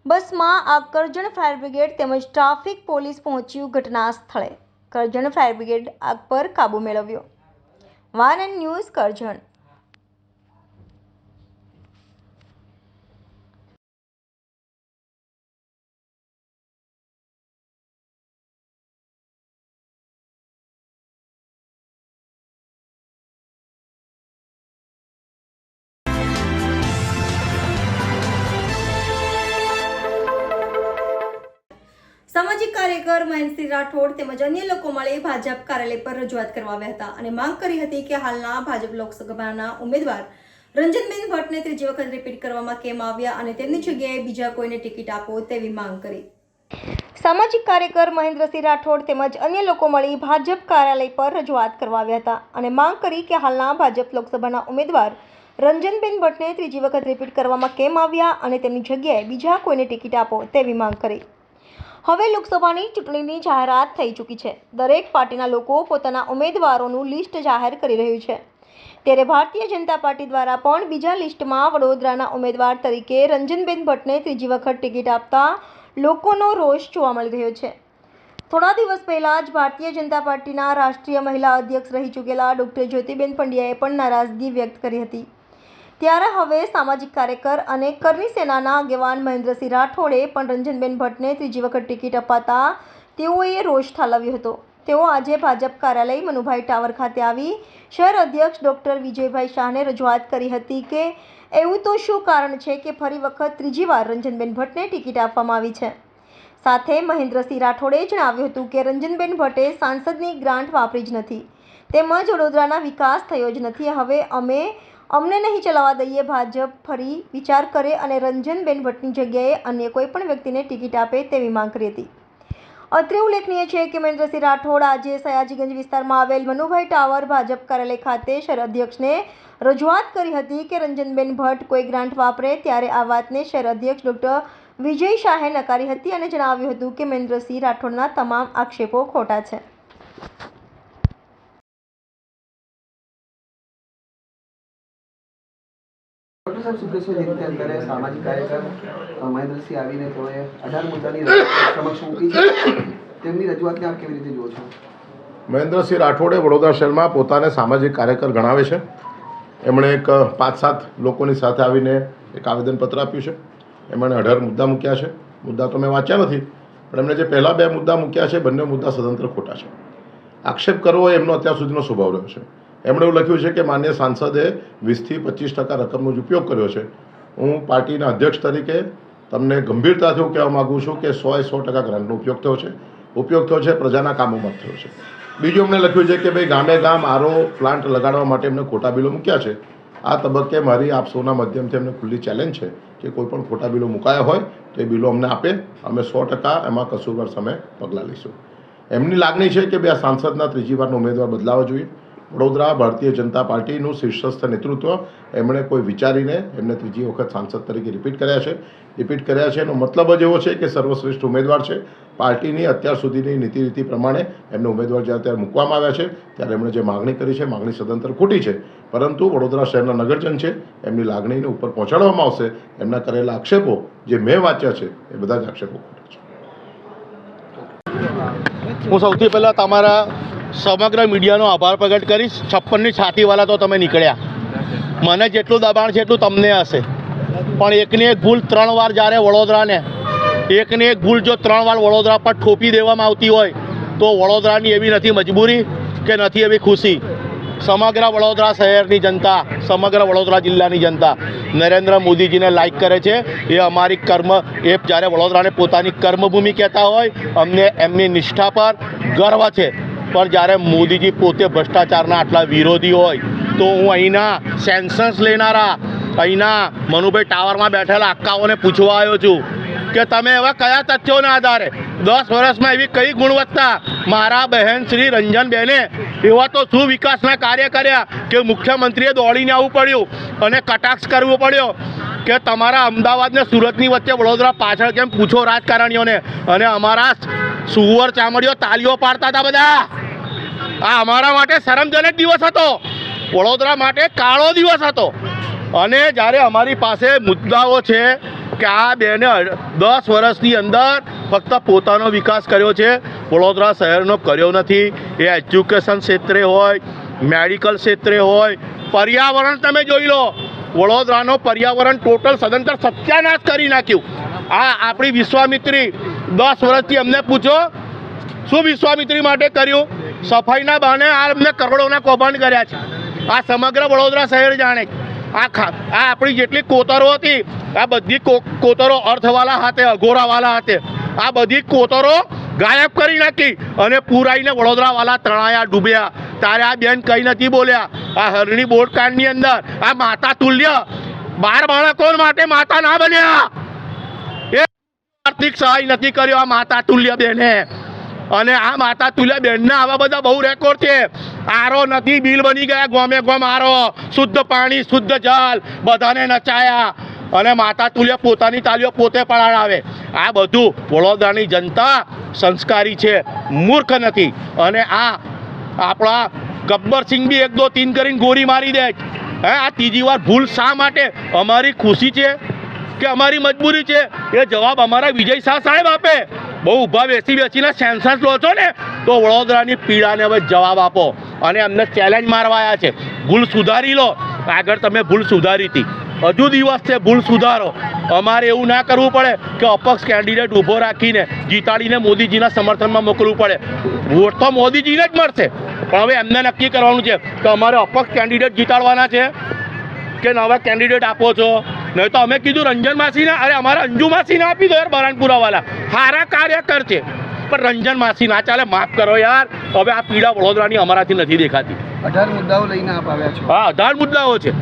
બસમાં આગ કરજણ ફાયર બ્રિગેડ તેમજ ટ્રાફિક પોલીસ પહોંચ્યું ઘટના સ્થળે. કરજણ ફાયર બ્રિગેડ આગ પર કાબૂ મેળવ્યો. Van news Karjan. સામાજિક કાર્યકર મહેન્દ્રસિંહ રાઠોડ તેમજ અન્ય લોકો મળી ભાજપ કાર્યાલય પર રજૂઆત કરવા આવ્યા હતા અને માંગ કરી હતી કે હાલના ભાજપ લોકસભાના ઉમેદવાર રંજનબેન ભટ્ટને ત્રીજી વખત રિપીટ કરવામાં કેમ આવ્યા અને તેમની જગ્યાએ બીજા કોઈને ટિકિટ આપો તેવી માંગ કરી. સામાજિક કાર્યકર મહેન્દ્રસિંહ રાઠોડ તેમજ અન્ય લોકો મળી ભાજપ કાર્યાલય પર રજૂઆત કરવા આવ્યા હતા અને માંગ કરી કે હાલના ભાજપ લોકસભાના ઉમેદવાર રંજનબેન ભટ્ટને ત્રીજી વખત રિપીટ કરવામાં કેમ આવ્યા અને તેમની જગ્યાએ બીજા કોઈને ટિકિટ આપો તેવી માંગ કરી. હવે લોકસભાની ચૂંટણીની જાહેરાત થઈ ચૂકી છે. દરેક પાર્ટીના લોકો પોતાના ઉમેદવારોનું લિસ્ટ જાહેર કરી રહ્યું છે. ત્યારે ભારતીય જનતા પાર્ટી દ્વારા પણ બીજા લિસ્ટમાં વડોદરાના ઉમેદવાર તરીકે રંજનબેન ભટ્ટને ત્રીજી વખત ટિકિટ આપતા લોકોનો રોષ જોવા મળી રહ્યો છે. થોડા દિવસ પહેલા જ ભારતીય જનતા પાર્ટીના રાષ્ટ્રીય મહિલા અધ્યક્ષ રહી ચૂકેલા ડોક્ટર જ્યોતિબેન પંડ્યાએ પણ નારાજગી વ્યક્ત કરી હતી. ત્યારે હવે સામાજિક કાર્યકર અને કરની સેનાના આગેવાન મહેન્દ્રસિંહ રાઠોડે પણ રંજનબેન ભટ્ટને ત્રીજી વખત ટિકિટ અપાતા તેઓએ રોષ ઠાલવ્યો હતો. તેઓ આજે ભાજપ કાર્યાલય મનુભાઈ ટાવર ખાતે આવી શહેર અધ્યક્ષ ડોક્ટર વિજયભાઈ શાહને રજૂઆત કરી હતી કે એવું તો શું કારણ છે કે ફરી વખત ત્રીજી વાર રંજનબેન ભટ્ટને ટિકિટ આપવામાં આવી છે. સાથે મહેન્દ્રસિંહ રાઠોડે જણાવ્યું હતું કે રંજનબેન ભટ્ટે સાંસદની ગ્રાન્ટ વાપરી જ નથી તેમજ વડોદરાના વિકાસ થયો જ નથી. હવે અમને નહીં ચલાવવા દઈએ. ભાજપ ફરી વિચાર કરે અને રંજનબેન ભટ્ટની જગ્યાએ અન્ય કોઈ પણ વ્યક્તિને ટિકિટ આપે તેવી માંગ કરી હતી. અત્રે ઉલ્લેખનીય છે કે મહેન્દ્રસિંહ રાઠોડ આજે સયાજીગંજ વિસ્તારમાં આવેલ મનુભાઈ ટાવર ભાજપ કાર્યાલય ખાતે શહેર અધ્યક્ષને રજૂઆત કરી હતી કે રંજનબેન ભટ્ટ કોઈ ગ્રાન્ટ વાપરે. ત્યારે આ વાતને શહેર અધ્યક્ષ ડોક્ટર વિજય શાહે નકારી હતી અને જણાવ્યું હતું કે મહેન્દ્રસિંહ રાઠોડના તમામ આક્ષેપો ખોટા છે. ડૉક્ટર સાહેબ સુપ્રેશ્વર જેની અંદર સામાજિક કાર્યકર મહેન્દ્રસિંહ આવીને તેઓએ 18 મુદ્દાની સમક્ષ મૂકી છે. તેમની રજૂઆતને આપ કેવી રીતે જુઓ છો? મહેન્દ્રસિંહ રાઠોડે વડોદરા શહેરમાં પોતાને સામાજિક કાર્યકર ગણાવે છે. એમણે એક 5-7 લોકોની સાથે આવીને એક આવેદનપત્ર આપ્યું છે. એમણે 18 મુદ્દા મૂક્યા છે. મુદ્દા તો મેં વાંચ્યા નથી, પણ એમણે જે પહેલાં 2 મુદ્દા મૂક્યા છે બંને મુદ્દા સદંતર ખોટા છે. આક્ષેપ કરવો એમનો અત્યાર સુધીનો સ્વભાવ રહ્યો છે. એમણે એવું લખ્યું છે કે માન્ય સાંસદે 20 થી 25% રકમનો જ ઉપયોગ કર્યો છે. હું પાર્ટીના અધ્યક્ષ તરીકે તમને ગંભીરતાથી હું કહેવા માગું છું કે 100% ગ્રાન્ટનો ઉપયોગ થયો છે પ્રજાના કામોમાં થયો છે. બીજું અમને લખ્યું છે કે ભાઈ ગામે ગામ આરો પ્લાન્ટ લગાડવા માટે એમને ખોટા બિલો મૂક્યા છે. આ તબક્કે મારી આપ સૌના માધ્યમથી અમને ખુલ્લી ચેલેન્જ છે કે કોઈ પણ ખોટા બિલો મુકાયા હોય તો એ બિલો અમને આપે, અમે 100% એમાં કસૂરવાર સામે પગલાં લઈશું. એમની લાગણી છે કે બે આ સાંસદના ત્રીજી વારનો ઉમેદવાર બદલાવો જોઈએ. વડોદરા ભારતીય જનતા પાર્ટીનું શીર્ષસ્થ નેતૃત્વ એમણે કોઈ વિચારીને એમને ત્રીજી વખત સાંસદ તરીકે રિપીટ કર્યા છે. એનો મતલબ જ એવો છે કે સર્વશ્રેષ્ઠ ઉમેદવાર છે. પાર્ટીની અત્યાર સુધીની નીતિ પ્રમાણે એમને ઉમેદવાર જ્યારે ત્યારે મૂકવામાં આવ્યા છે ત્યારે એમણે જે માગણી કરી છે માગણી સદંતર ખોટી છે, પરંતુ વડોદરા શહેરના નગરજન છે એમની લાગણીને ઉપર પહોંચાડવામાં આવશે. એમના કરેલા આક્ષેપો જે મેં વાંચ્યા છે એ બધા જ આક્ષેપો ખોટા છે. હું સૌથી પહેલાં તમારા સમગ્ર મીડિયાનો આભાર પ્રગટ કરીશ. 56ની છાતીવાળા તો તમે નીકળ્યા. મને જેટલું દબાણ છે એટલું તમને હશે, પણ એકની એક ભૂલ 3 વાર જ્યારે વડોદરાને એકની એક ભૂલ જો 3 વાર વડોદરા પર ઠોપી દેવામાં આવતી હોય તો વડોદરાની એવી નથી મજબૂરી કે નથી એવી ખુશી. સમગ્ર વડોદરા શહેરની જનતા, સમગ્ર વડોદરા જિલ્લાની જનતા નરેન્દ્ર મોદીજીને લાઇક કરે છે. એ અમારી એ જ્યારે વડોદરાને પોતાની કર્મભૂમિ કહેતા હોય અમને એમની નિષ્ઠા પર ગર્વ છે. પણ જ્યારે મોદીજી પોતે ભ્રષ્ટાચારના આટલા વિરોધી હોય તો હું અહીંના સેન્સન્સ લેનારા, અહીંના મનુભાઈ ટાવરમાં બેઠેલા અક્કાઓને પૂછવા આવ્યો છું કે તમે એવા કયા તથ્યોના આધારે 10 વર્ષમાં એવી કઈ ગુણવત્તા મારા બહેન શ્રી રંજનબેને એવા તો શું વિકાસના કાર્ય કર્યા કે મુખ્યમંત્રીએ દોડીને આવવું પડ્યું અને કટાક્ષ કરવો પડ્યો કે તમારા અમદાવાદ ને સુરતની વચ્ચે વડોદરા પાછળ કેમ પૂછો રાજકારણીઓને. અને અમારા સુવર ચામડીઓ તાલીઓ પાડતા હતા બધા. આ અમારા માટે શરમજનક દિવસ હતો, વડોદરા માટે કાળો દિવસ હતો. અને જ્યારે અમારી પાસે મુદ્દાઓ છે કે આ બેને 10 વર્ષની અંદર ફક્ત પોતાનો વિકાસ કર્યો છે, વડોદરા શહેરનો કર્યો નથી. એ એજ્યુકેશન ક્ષેત્રે હોય, મેડિકલ ક્ષેત્રે હોય, પર્યાવરણ તમે જોઈ લો, વડોદરાનો પર્યાવરણ ટોટલ સદંતર સત્યાનાશ કરી નાખ્યું. આ આપણી વિશ્વામિત્રી 10 વર્ષથી અમને પૂછો શું વિશ્વામિત્રી માટે કર્યું? સફાઈના બહાને આ અમને કરોડોના કૌભાંડ કર્યા છે. આ સમગ્ર વડોદરા શહેર જાણે. આ આપણી જેટલી કોતરો હતી આ બધી કોતરો અર્થવાળા હાથે, અઘોરાવાળા હાથે આ બધી કોતરો ગાયબ કરી નાખી અને પૂરાઈને વડોદરાવાળા તણાયા, ડૂબ્યા. તારે આ બેન કંઈ નથી બોલ્યા. આ હરણી બોટકાંડની અંદર આ માતા તુલ્ય 12 બાળકો માટે માતા ના બન્યા, એ આર્થિક સહાય નથી કર્યો આ માતા તુલ્ય બેને. અને આ માતા તુલ્ય બેનના આવા બધા બહુ રેકોર્ડ છે. આરો નથી બિલ બની ગયા, ગોમે ગોમ આરો, શુદ્ધ પાણી, શુદ્ધ જલ, બધાને નચાયા. અને માતા તુલ્ય પોતાની તાલીઓ પોતે પડાવે. આ બધું વડોદરાની જનતા સંસ્કારી છે, મૂર્ખ નથી. અને આ આપણા ગબ્બરસિંહ બી 1 2 3 કરીને ગોળી મારી દે. આ ત્રીજી વાર ભૂલ શા માટે? અમારી ખુશી છે કે અમારી મજબૂરી છે? એ જવાબ અમારા વિજય શાહ સાહેબ આપે. બહુ ઊભા બેસીને સેન્સન્સ લો છો ને તો વડોદરાની પીડાને હવે જવાબ આપો. અને અમને ચેલેન્જ મારવાયા છે, ભૂલ સુધારી લો. આગળ તમે ભૂલ સુધારી હતી, હજુ દિવસ છે, ભૂલ સુધારો. અમારે એવું ના કરવું પડે કે અપક્ષ કેન્ડિડેટ ઊભો રાખીને જીતાડીને મોદીજીના સમર્થનમાં મોકલવું પડે. વોટ તો મોદીજીને જ મળશે, પણ હવે એમને નક્કી કરવાનું છે કે અમારે અપક્ષ કેન્ડિડેટ જીતાડવાના છે કે નવા કેન્ડિડેટ આપો છો. નહીં તો અમે કીધું રંજન માસીને, અરે અમારા અંજુ માસીને આપી દો યાર, બરાનપુરાવાળા સારા કાર્યકર છે, પણ રંજન માસી ના ચાલે, માફ કરો યાર. હવે આ પીડા વડોદરાની અમારાથી નથી દેખાતી. 18 મુદ્દાઓ લઈને આપ આવ્યા છો. હા, 18 મુદ્દાઓ છે.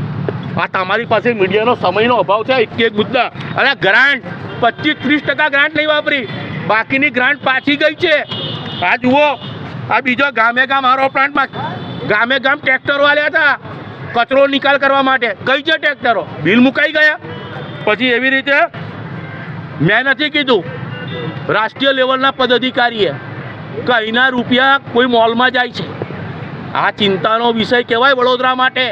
આ તમારી પાસે મીડિયાનો સમયનો અભાવ છે. એક મુદ્દા, અરે ગ્રાન્ટ 25-30% ગ્રાન્ટ નહીં વાપરી, બાકીની ગ્રાન્ટ પાછી ગઈ છે. આ જુઓ, આ બીજો ગામે ગામ આરો પ્લાન્ટમાં ગામે ગામ ટ્રેક્ટરો આવ્યા હતા કચરો નિકાલ કરવા માટે. કઈ છે ટ્રેક્ટરો? બિલ મુકાઈ ગયા. પછી એવી રીતે મેં નથી કીધું, રાષ્ટ્રીય લેવલના પદાધિકારીએ કે અહીંના રૂપિયા કોઈ મોલમાં જાય છે. આ ચિંતાનો વિષય કહેવાય વડોદરા માટે.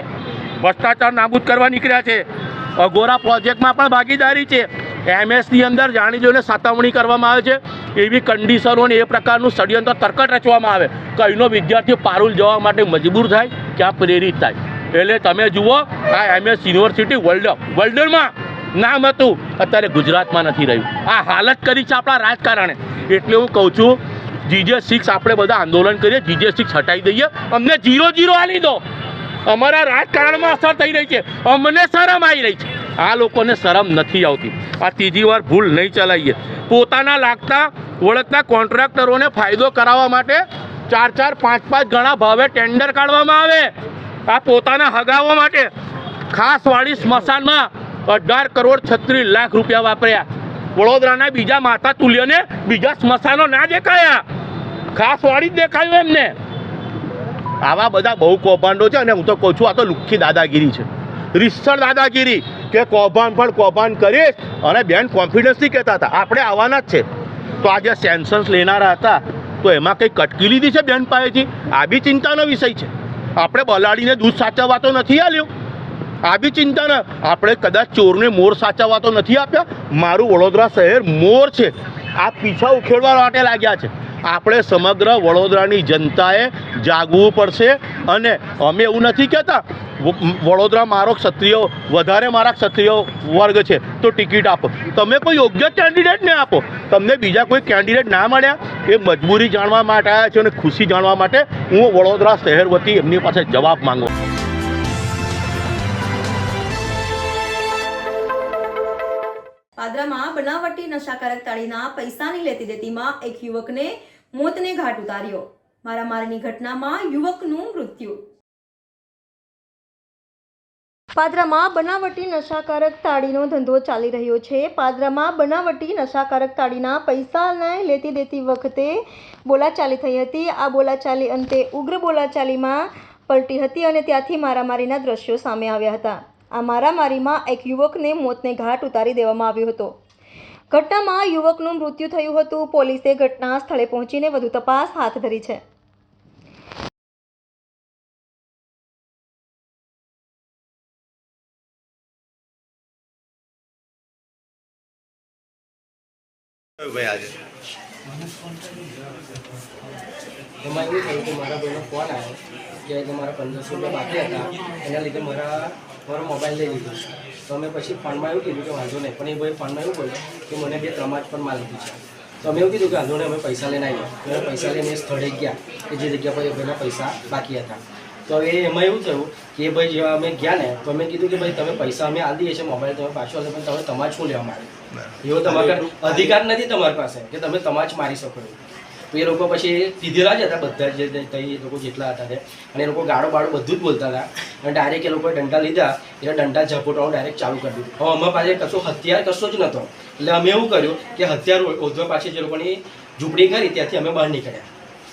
ભ્રષ્ટાચાર નાબૂદ કરવા નીકળ્યા છે. અઘોરા પ્રોજેક્ટમાં પણ ભાગીદારી છે. એમએસની અંદર જાણી જોઈને સતામણી કરવામાં આવે છે. એવી કન્ડિશનો અને એ પ્રકારનું ષડયંત્ર તરકટ રચવામાં આવે કે અહીંનો વિદ્યાર્થી પારુલ જવા માટે મજબૂર થાય, ક્યાં પ્રેરિત થાય. એટલે તમે જુઓ, આ એમએસ યુનિવર્સિટી વર્લ્ડમાં નામ હતું, અત્યારે ગુજરાતમાં નથી રહ્યું. આ હાલત કરી છે આપણા રાજકારણે. એટલે હું કહું છું, GJ6 આપણે બધા આંદોલન કરીએ, GJ6 હટાવી દઈએ, અમને 0-0 આલી દો. અમારા રાજકારણમાં અસર થઈ રહી છે, અમને શરમ આવી રહી છે. આ લોકોને શરમ નથી આવતી. આ ત્રીજી વાર ભૂલ નહીં ચલાવીએ. પોતાના લાગતા વળગતા કોન્ટ્રાક્ટરોને ફાયદો કરાવવા માટે 4-4, 5-5 ગણા ભાવે ટેન્ડર કાઢવામાં આવે. આ પોતાના હગાવવા માટે ખાસવાળી સ્મશાનમાં 18 કરોડ 36 લાખ રૂપિયા વાપર્યા. વડોદરાના બીજા માતા તુલ્યને બીજા સ્મશાનો ના દેખાયા, ખાસવાળી જ દેખાયું એમને. આવા બધા બહુ કૌભાંડો છે અને હું તો કહું છું આ તો લુખ્ખી દાદાગીરી છે, રીસળ દાદાગીરી કે કૌભાંડ પણ કૌભાંડ કરીશ. અને બેન કોન્ફિડન્સથી કહેતા હતા આપણે આવવાના જ છે, તો આ જે સેન્સન્સ લેનારા હતા તો એમાં કંઈ કટકી લીધી છે બેન પાસેથી? આ બી ચિંતાનો વિષય છે. આપણે બલાડીને દૂધ સાચવવા તો નથી આલ્યું, આ બી ચિંતાના. આપણે કદાચ ચોરને મોર સાચવવા તો નથી આપ્યા. મારું વડોદરા શહેર મોર છે, આ પીછા ઉખેડવા માટે લાગ્યા છે. આપણે સમગ્ર વડોદરાની જનતાએ જાગવું પડશે. અને અમે એવું નથી કહેતા વડોદરા મારો ક્ષત્રિય વધારે મારા ક્ષત્રિય વર્ગ છે તો ટિકિટ આપો. તમે કોઈ યોગ્ય કેન્ડિડેટને આપો. તમને બીજા કોઈ કેન્ડિડેટ ના મળ્યા એ મજબૂરી જાણવા માટે આવ્યા છે અને ખુશી જાણવા માટે હું વડોદરા શહેર વતી એમની પાસે જવાબ માંગુ. પાદરામાં બનાવટી નશાકારક તાળીના પૈસાની લેતી દેતીમાં એક યુવકને મોતને ઘાટ ઉતાર્યો. મારામારીની ઘટનામાં યુવકનું મૃત્યુ. પાદરામાં બનાવટી નશાકારક તાળીનો ધંધો ચાલી રહ્યો છે. પાદરામાં બનાવટી નશાકારક તાળીના પૈસાને લેતી દેતી વખતે બોલાચાલી થઈ હતી. આ બોલાચાલી અંતે ઉગ્ર બોલાચાલીમાં પલટી હતી અને ત્યાંથી મારામારીના દ્રશ્યો સામે આવ્યા હતા. આ મારામારીમાં એક યુવકને મોતને ઘાટ ઉતારી દેવામાં આવ્યો હતો. ઘટનામાં યુવકનું મૃત્યુ થયું હતું. પોલીસે ઘટના સ્થળે પહોંચીને વધુ તપાસ હાથ ધરી છે. એમાં એવું થયું કે મારા ભાઈનો ફોન આવ્યો કે મારા 1500 રૂપિયા બાકી હતા, એના લીધે મારો મોબાઈલ લઈ લીધો. તો અમે પછી ફોનમાં એવું કીધું કે વાંધો નહીં, પણ એ ભાઈ ફોનમાં એવું બોલ્યો કે મને 2-3 જ પણ માલ લીધું છે. તો અમે એવું કીધું કે વાંધો નહીં, અમે પૈસા લઈને આવ્યા. અમે પૈસા લઈને સ્થળે ગયા કે જે જગ્યા પર એ ભાઈના પૈસા બાકી હતા. તો એમાં એવું થયું કે એ ભાઈ જેવા અમે ગયા ને તો અમે કીધું કે ભાઈ તમે પૈસા અમે આપી દઈએ છીએ, મોબાઈલ તમે પાછો આવશે, પણ તમે તમારે શું લેવા માંગે? એવો તમારા અધિકાર નથી તમારી પાસે કે તમે તમાચ મારી શકો. તો એ લોકો પછી પીધેલા જ હતા બધા જે એ લોકો જેટલા હતા તે, અને એ લોકો ગાળો બાળો બધું જ બોલતા હતા. અને ડાયરેક્ટ એ લોકોએ ડંડા લીધા, એટલે ડંડા ઝપોટવાનું ડાયરેક્ટ ચાલુ કરી દીધું. હવે અમારા પાસે કશું હથિયાર કશો જ નહોતો, એટલે અમે એવું કર્યું કે હથિયાર ઓધવા પાછી જે લોકોની ઝૂંપડી કરી ત્યાંથી અમે બહાર નીકળ્યા.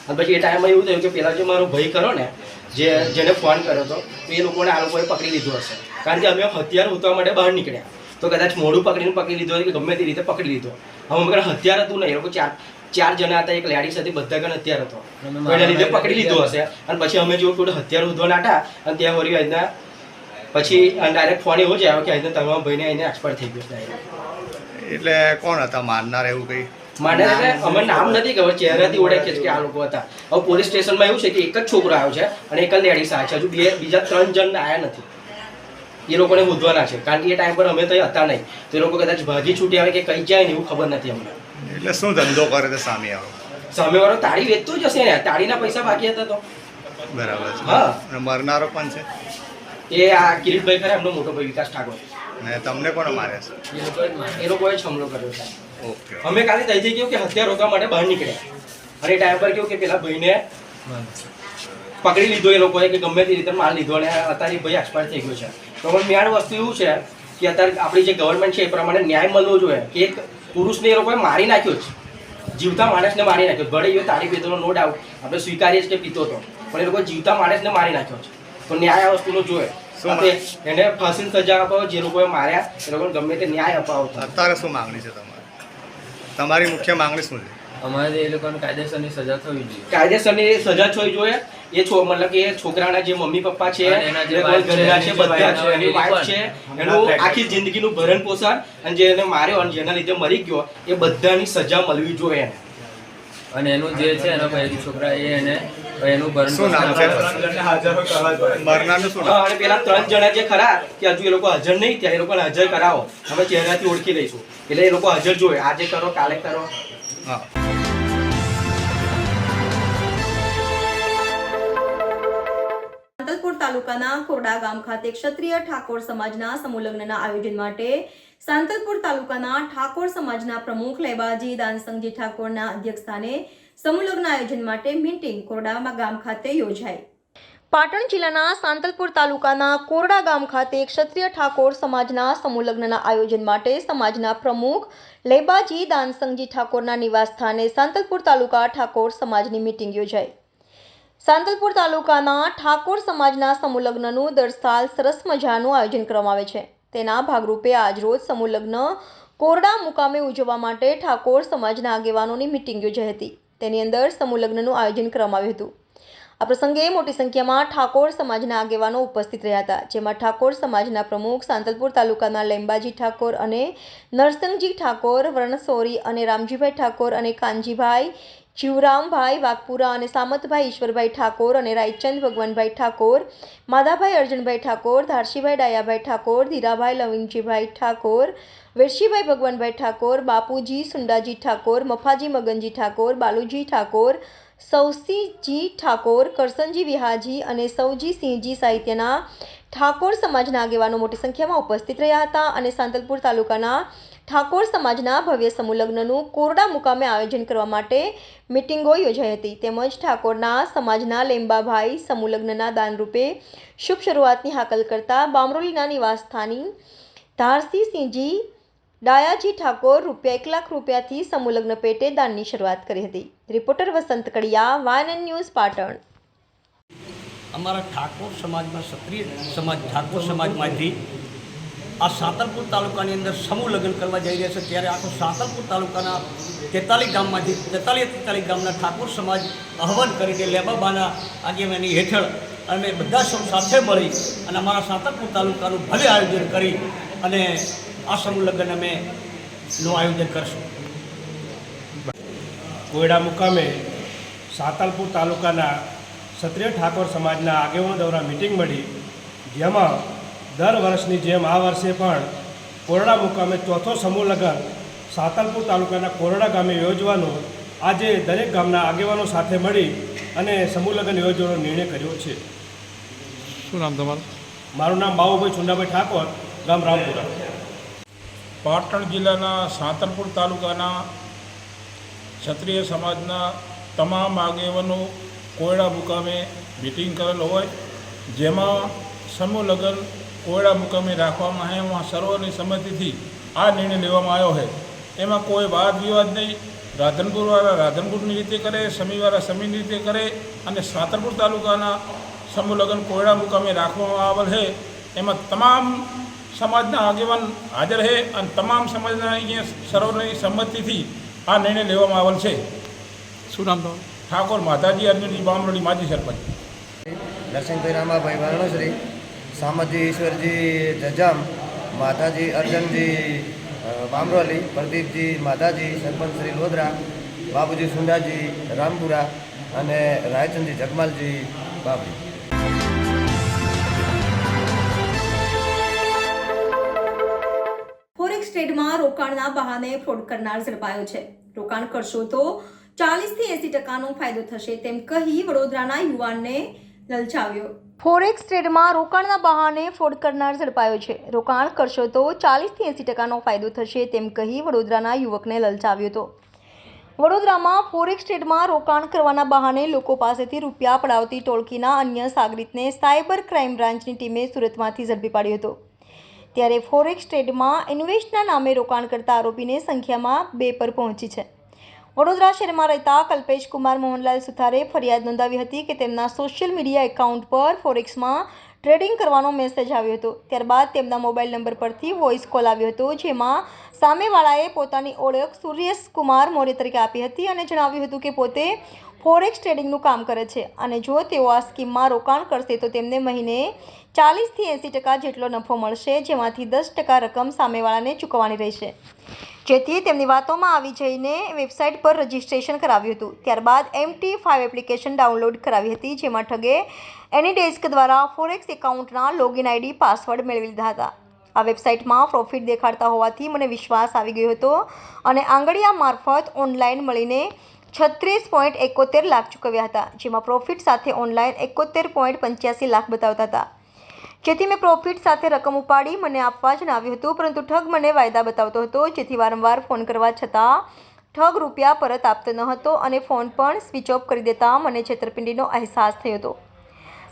અને પછી એ ટાઈમમાં એવું થયું કે પેલા જે મારો ભાઈ ખરો ને જેને ફોન કર્યો હતો તો એ લોકોને આ લોકોએ પકડી લીધો હશે, કારણ કે અમે હથિયાર ઉતરવા માટે બહાર નીકળ્યા. તો કદાચ મોઢું પકડી લીધો કે ગમે તે રીતે પકડી લીધો. હવે અમે હથિયાર હતું નહીં, એ લોકો ચાર જણા હતા, એક લેડીઝ હતી, બધા કણ હથિયાર હતો, એના લીધે પકડી લીધો હશે. અને પછી અમે જો થોડું હથિયાર ઉધવા નાટા અને ત્યાં વળી આજના પછી ડાયરેક્ટ ફોન એવો જ આવ્યો કે આજના તમારા ભાઈને એને એક્સપાયર થઈ ગયો ડાયરેક્ટ. એટલે કોણ હતા મારનાર? એવું કંઈ મારનાર એટલે અમે નામ નથી ખબર, ચહેરાથી ઓળખીએ છીએ કે આ લોકો હતા. હવે પોલીસ સ્ટેશનમાં એવું છે કે એક જ છોકરો આવ્યો છે અને એક જ લેડીઝ આવે છે, હજુ બીજા 3 જણ આવ્યા નથી. એ લોકોને શોધવાના છે, કારણ કે એ ટાઈમ પર અમે તો હતા નહીં, તો એ લોકો કદાચ ભાગી છૂટી આવે કે કઈ જાય ને એવું ખબર નથી અમને. એટલે શું ધંધો કરે છે સામે આવો? સામેવાળો તાળી વેચતો જ હશે ને, તાળીના પૈસા બાકી હતા તો. બરાબર છે. હા. અને મરનારો પણ છે એ આ કિરીટભાઈ ખરા, એમનો મોટો ભાઈ વિકાસ ઠાકોર. ને તમને કોણ મારે છે? એ લોકોએ જ હુમલો કર્યો છે. ઓકે. અમે કાલે ત્યાંથી કેવું કે હથિયાર રોકવા માટે બહાર નીકળ્યા, અને એ ટાઈમ પર કેવું કે પેલા ભાઈને પકડી લીધો એ લોકોએ કે ગમે તે રીતે માલ લીધો, અને અત્યારે ભાઈ એક્સપાયર થઈ ગયો છે. તો મેન વસ્તુ એવું છે કે અત્યારે આપણી જે ગવર્મેન્ટ છે એ પ્રમાણે ન્યાય મળવો જોઈએ કે એક પુરુષને એ લોકોએ મારી નાખ્યો છે, જીવતા માણસને મારી નાખ્યો. ભલે એ તાળી પીતો નો ડાઉટ આપણે સ્વીકારીએ છીએ કે પીતો હતો, પણ એ લોકો જીવતા માણસને મારી નાખ્યો છે. તો ન્યાય આ વસ્તુનો જોઈએ, એને ફાંસીની સજા અપાવો, જે લોકોએ માર્યા એ લોકોને ગમે તે ન્યાય અપાવો. અત્યારે શું માંગણી છે તમારી મુખ્ય માંગણી શું છે? અમારે એ લોકોને કાયદેસરની સજા થવી જોઈએ. કાયદેસરની સજા થવી જોઈએ. એ મતલબ કે છોકરાના જે મમ્મી પપ્પા છે, ઘરના છે, બધા છે, એની વાઈફ છે, એનું આખી જિંદગીનું ભરણ પોષણ, અને જે એને માર્યો અને જેના લીધે મરી ગયો એ બધાની સજા મળવી જોઈએ એને. અને એનું જે છે એનો પહેલી છોકરા એને એનું ભરણ શું નામ છે મરનારનું? શું નામ? અને પેલા 3 જણા જે ખરા કે હજુ એ લોકો હાજર નહીં ત્યાં, એ લોકોને હાજર કરાવો, અમે ચહેરાથી ઓળખી લઈશું. એટલે એ લોકો હાજર જોઈએ, આજે કરો કાલે કરો. હા. તાલુકા તાલુકાના કોરડા ગામ ખાતે ક્ષત્રિય ઠાકોર સમાજના સમૂહ લગ્નના આયોજન માટે સાંતલપુર તાલુકાના ઠાકોર સમાજના પ્રમુખ લેબાજી દાનસંગજી ઠાકોરના અધ્યક્ષસ્થાને સમૂહ લગ્ન આયોજન માટે મીટિંગ કોરડા ગામ ખાતે યોજાઈ. પાટણ જિલ્લાના સાંતલપુર તાલુકાના કોરડા ગામ ખાતે ક્ષત્રિય ઠાકોર સમાજના સમૂહ લગ્નના આયોજન માટે સમાજના પ્રમુખ લેબાજી દાનસંગજી ઠાકોરના નિવાસસ્થાને સાંતલપુર તાલુકા ઠાકોર સમાજની મીટિંગ યોજાઈ. સાંતલપુર તાલુકાના ઠાકોર સમાજના સમૂહ લગ્નનું દર સાલ સરસ મજાનું આયોજન કરવામાં આવે છે. તેના ભાગરૂપે આજરોજ સમૂહ લગ્ન કોરડા મુકામે ઉજવવા માટે ઠાકોર સમાજના આગેવાનોની મીટિંગ યોજાઈ હતી. તેની અંદર સમૂહ લગ્નનું આયોજન કરવામાં આવ્યું હતું. આ પ્રસંગે મોટી સંખ્યામાં ઠાકોર સમાજના આગેવાનો ઉપસ્થિત રહ્યા હતા, જેમાં ઠાકોર સમાજના પ્રમુખ સાંતલપુર તાલુકાના લેંબાજી ઠાકોર અને નરસંગજી ઠાકોર, વર્ણસોરી અને રામજીભાઈ ઠાકોર અને કાનજીભાઈ, જીવરામભાઈ વાઘપુરા અને સામતભાઈ ઈશ્વરભાઈ ઠાકોર અને રાયચંદ ભગવાનભાઈ ઠાકોર, માધાભાઈ અર્જુનભાઈ ઠાકોર, ધારશીભાઈ ડાયાભાઈ ઠાકોર, ધીરાભાઈ લવિંગજીભાઈ ઠાકોર, વેરશીભાઈ ભગવાનભાઈ ઠાકોર, બાપુજી સુંડાજી ઠાકોર, મફાજી મગનજી ઠાકોર, બાલુજી ઠાકોર, સૌસીજી ઠાકોર, કરસનજી વિહાજી અને સૌજી સિંહજી સાહિત્યના ઠાકોર સમાજના આગેવાનો મોટી સંખ્યામાં ઉપસ્થિત રહ્યા હતા અને સાંતલપુર તાલુકાના ઠાકોર સમાજના ભવ્ય સમૂહ લગ્નનું કોરડા મુકામે આયોજન કરવા માટે મીટિંગો યોજાઈ હતી. તેમજ ઠાકોરના સમાજના લેંબાભાઈ સમૂહ લગ્નના દાનરૂપે શુભ શરૂઆતની હાકલ કરતા બામરોલીના નિવાસસ્થાની ધારસી સિંહજી ડાયાજી ઠાકોર ₹1 લાખ સમૂહ લગ્ન પેટે દાનની શરૂઆત કરી હતી. રિપોર્ટર વસંત કડિયા, YNN ન્યૂઝ, પાટણ. અમારા ઠાકોર સમાજમાં ક્ષત્રિય સમાજ ઠાકોર સમાજમાંથી આ સાંતલપુર તાલુકાની અંદર સમૂહ લગ્ન કરવા જઈ રહ્યા છે. ત્યારે આખો સાંતલપુર તાલુકાના 43 ગામમાંથી 43 ગામના ઠાકોર સમાજ આહવાન કરીને લેબાબાના આગેવાની હેઠળ અમે બધા સૌ સાથે મળી અને અમારા સાંતલપુર તાલુકાનું ભવ્ય આયોજન કરી અને આ સમૂહ લગ્ન અમે નું આયોજન કરશું. કોયડા મુકામે સાંતલપુર તાલુકાના ક્ષત્રિય ઠાકોર સમાજના આગેવાનો દ્વારા મિટિંગ મળી, જેમાં દર વર્ષની જેમ આ વર્ષે પણ કોરડા મુકામે ચોથો સમૂહ લગ્ન સાંતલપુર તાલુકાના કોરડા ગામે યોજવાનો આજે દરેક ગામના આગેવાનો સાથે મળી અને સમૂહ લગ્ન યોજવાનો નિર્ણય કર્યો છે. શું નામ તમારું? મારું નામ બાબુભાઈ છુંડાભાઈ ઠાકોર, ગામ રામપુરા. પાટણ જિલ્લાના સાંતલપુર તાલુકાના ક્ષત્રિય સમાજના તમામ આગેવાનો કોયડા મુકામે મિટિંગ કરેલ હોય, જેમાં સમૂહ લગ્ન કોયડા મુકામે રાખવામાં આવે. એમાં સર્વની સંમતિથી આ નિર્ણય લેવામાં આવ્યો છે. એમાં કોઈ વાદ વિવાદ નહીં. રાધનપુરવાળા રાધનપુરની રીતે કરે, સમીવાળા સમીની રીતે કરે અને સાંતલપુર તાલુકાના સમૂહ લગ્ન કોયડા મુકામે રાખવામાં આવેલ છે. એમાં તમામ સમાજના આગેવાન હાજર છે અને તમામ સમાજના અહીંયા સર્વની સંમતિથી આ નિર્ણય લેવામાં આવેલ છે. શું નામ તમારું? ઠાકોર માતાજી અર્જુનજી બામરોલી, માજી સરપંચ. નરસિંહભાઈ રામાભાઈ વર્ણશ્રી, સામતજી ઈશ્વરજી જજામ, માતાજી અર્જનજી બામરોલી, પ્રદીપજી માતાજી સરપંચ શ્રી લોધરા, બાબુજી સુંડાજી રામપુરા અને રાયચંદજી જગમાલજી બાબરી. ફોરેક્સ ટ્રેડમાં રોકાણના બહાને ફ્રોડ કરનાર ઝડપાયો છે. રોકાણ કરશો તો 40-80% ફાયદો થશે તેમ કહી વડોદરાના યુવાનને લલચાવ્યો. ફોરેક્સ ટ્રેડમાં રોકાણના બહાને ફ્રોડ કરનાર ઝડપાયો છે. રોકાણ કરશો તો 40-80% ફાયદો થશે તેમ કહી વડોદરાના યુવકને લલચાવ્યો હતો. વડોદરામાં ફોરેક્સ ટ્રેડમાં રોકાણ કરવાના બહાને લોકો પાસેથી રૂપિયા પડાવતી ટોળકીના અન્ય સાગરીતને સાયબર ક્રાઇમ બ્રાન્ચની ટીમે સુરતમાંથી ઝડપી પાડ્યો હતો. ત્યારે ફોરેક્સ ટ્રેડમાં ઇન્વેસ્ટના નામે રોકાણ કરતા આરોપીને સંખ્યામાં 2 પર પહોંચી છે. વડોદરા શહેરમાં રહેતા કલ્પેશ કુમાર મોહનલાલ સુથારે ફરિયાદ નોંધાવી હતી કે તેમના સોશિયલ મીડિયા એકાઉન્ટ પર ફોરેક્સમાં ટ્રેડિંગ કરવાનો મેસેજ આવ્યો હતો. ત્યારબાદ તેમના મોબાઈલ નંબર પરથી વોઇસ કોલ આવ્યો હતો, જેમાં સામેવાળાએ પોતાની ઓળખ સુરેશ કુમાર મૌર્ય તરીકે આપી હતી અને જણાવ્યું હતું કે પોતે ફોરેક્સ ટ્રેડિંગનું કામ કરે છે અને જો તેઓ આ સ્કીમમાં રોકાણ કરશે તો તેમને મહિને 40-80% જેટલો નફો મળશે, જેમાંથી 10% રકમ સામેવાળાને ચૂકવવાની રહેશે. જેથી તેમની વાતોમાં આવી જઈને વેબસાઇટ પર રજિસ્ટ્રેશન કરાવ્યું હતું. ત્યારબાદ MT5 એપ્લિકેશન ડાઉનલોડ કરાવી હતી, જેમાં ઠગે એનીડેસ્ક દ્વારા ફોરેક્સ એકાઉન્ટના લોગિન ID પાસવર્ડ મેળવી લીધા હતા. આ વેબસાઇટમાં પ્રોફિટ દેખાડતા હોવાથી મને વિશ્વાસ આવી ગયો હતો અને આંગળીયા મારફત ઓનલાઈન મળીને 36.71 લાખ ચૂકવ્યા હતા, જેમાં પ્રોફિટ સાથે ઓનલાઈન 71.85 લાખ બતાવતા હતા. જેથી મેં પ્રોફિટ સાથે રકમ ઉપાડી મને આપવા જણાવ્યું હતું, પરંતુ ઠગ મને વાયદા બતાવતો હતો, જેથી વારંવાર ફોન કરવા છતાં ઠગ રૂપિયા પરત આપતો ન હતો અને ફોન પણ સ્વિચ ઓફ કરી દેતા મને છેતરપિંડીનો અહેસાસ થયો હતો.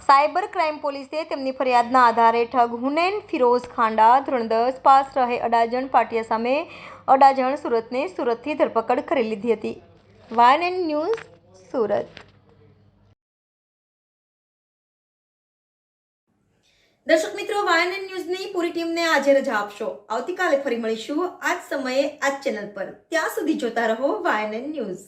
સાયબર ક્રાઇમ પોલીસે તેમની ફરિયાદના આધારે ઠગ હુનૈન ફિરોઝ ખાંડા ધોરણ 10 પાસ રહે અડાજણ પાટિયા સામે અડાજણ સુરતથી ધરપકડ કરી લીધી હતી. YNN news Surat. દર્શક મિત્રો, YNN ન્યૂઝની પૂરી ટીમને આજે રજા આપશો. આવતીકાલે ફરી મળીશું આ જ સમયે આ જ ચેનલ પર. ત્યાં સુધી જોતા રહો YNN ન્યૂઝ.